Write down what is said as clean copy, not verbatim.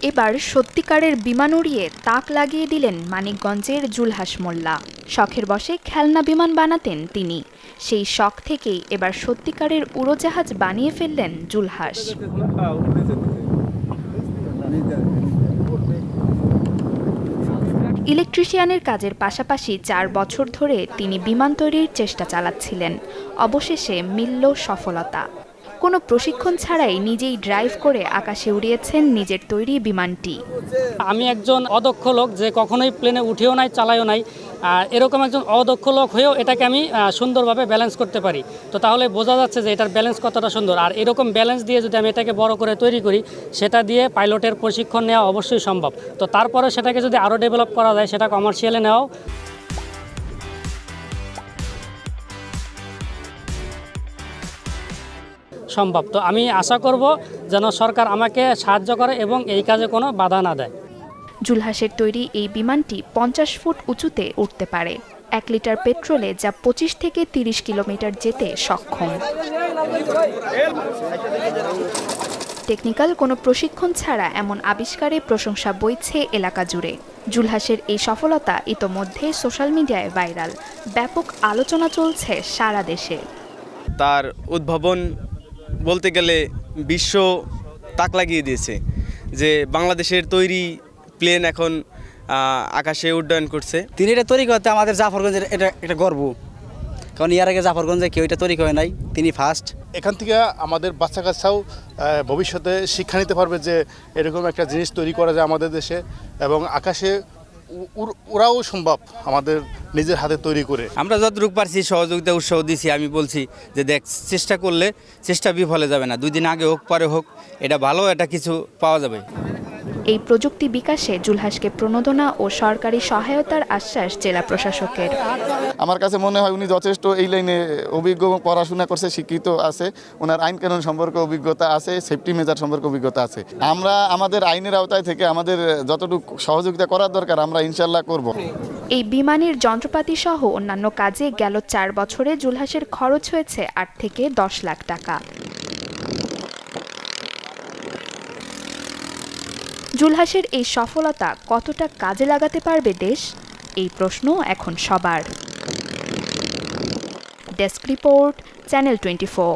এবার সত্যিকারের বিমান উড়িয়ে তাক লাগিয়ে দিলেন মানিকগঞ্জের জুলহাস মোল্লা। শখের বশে খেলনা বিমান বানাতেন তিনি। সেই শখ থেকেই এবার সত্যিকারের উড়োজাহাজ বানিয়ে ফেললেন জুলহাস। ইলেকট্রিশিয়ানের কাজের পাশাপাশি ৪ বছর ধরে তিনি বিমান তৈরির চেষ্টা চালাচ্ছিলেন। অবশেষে মিলল সফলতা। কোনো প্রশিক্ষণ ছাড়াই নিজেই ড্রাইভ করে আকাশে উড়িয়েছেন নিজের তৈরি বিমানটি। আমি একজন অদক্ষ লোক, যে কখনোই প্লেনে উঠেও নাই, চালাইও নাই। এরকম একজন অদক্ষ লোক হয়েও এটাকে আমি সুন্দরভাবে ব্যালেন্স করতে পারি। তো তাহলে বোঝা যাচ্ছে যে এটার ব্যালেন্স কতটা সুন্দর। আর এরকম ব্যালেন্স দিয়ে যদি আমি এটাকে বড় করে তৈরি করি, সেটা দিয়ে পাইলটের প্রশিক্ষণ নেওয়া অবশ্যই সম্ভব। তো তারপরে সেটাকে যদি আরও ডেভেলপ করা যায়, সেটা কমার্শিয়ালে নেওয়াও সম্ভব। তো আমি আশা করব যেন সরকার আমাকে সাহায্য করে এবং এই কাজে কোনো বাধা না দেয়। জুলহাসের তৈরি এই বিমানটি ৫০ ফুট উঁচুতে উঠতে পারে। ১ লিটার পেট্রোলে যা ২৫ থেকে ৩০ কিলোমিটার যেতে সক্ষম। টেকনিক্যাল কোনো প্রশিক্ষণ ছাড়া এমন আবিষ্কারে প্রশংসা বইছে এলাকা জুড়ে। জুলহাসের এই সফলতা ইতোমধ্যে সোশ্যাল মিডিয়ায় ভাইরাল। ব্যাপক আলোচনা চলছে সারা দেশে। তার উদ্ভাবন বলতে গেলে বিশ্ব তাক লাগিয়ে দিয়েছে যে বাংলাদেশের তৈরি প্লেন এখন আকাশে উড্ডয়ন করছে। তিনি এটা তৈরি করতে আমাদের জাফরগঞ্জের এটা একটা গর্ব, কারণ এর আগে জাফরগঞ্জে কেউ এটা তৈরি করে নাই, তিনি ফার্স্ট। এখান থেকে আমাদের বাচ্চা কাচ্চাও ভবিষ্যতে শিক্ষা নিতে পারবে যে এরকম একটা জিনিস তৈরি করা যায় আমাদের দেশে, এবং আকাশে ওরাও সম্ভব আমাদের নিজের হাতে তৈরি করে। আমরা যতটুকু পারছি সহযোগিতা উৎসাহ দিছি। আমি বলছি যে দেখ, চেষ্টা করলে চেষ্টা বিফলে যাবে না। 2 দিন আগে হোক পরে হোক, এটা ভালো, এটা কিছু পাওয়া যাবে। এই প্রযুক্তি বিকাশে জুলহাসকে প্রণোদনা ও সরকারি সহায়তার আশ্বাস জেলা প্রশাসকের। আমার কাছে মনে হয় উনি যথেষ্ট এই লাইনে অভিজ্ঞ, পড়াশোনা করছে, শিক্ষিত আছে, ওনার আইন কানুন সম্পর্কে অভিজ্ঞতা আছে, সেফটি মেজার সম্পর্কে অভিজ্ঞতা আছে। আমরা আমাদের আইনের আওতায় থেকে আমাদের যতটুকু সহযোগিতা করার দরকার আমরা ইনশাল্লাহ করব। এই বিমানের যন্ত্রপাতি সহ অন্যান্য কাজে গেল 4 বছরে জুলহাসের খরচ হয়েছে 8 থেকে 10 লাখ টাকা। জুলহাসের এই সফলতা কতটা কাজে লাগাতে পারবে দেশ, এই প্রশ্ন এখন সবার। Desk report, channel 24।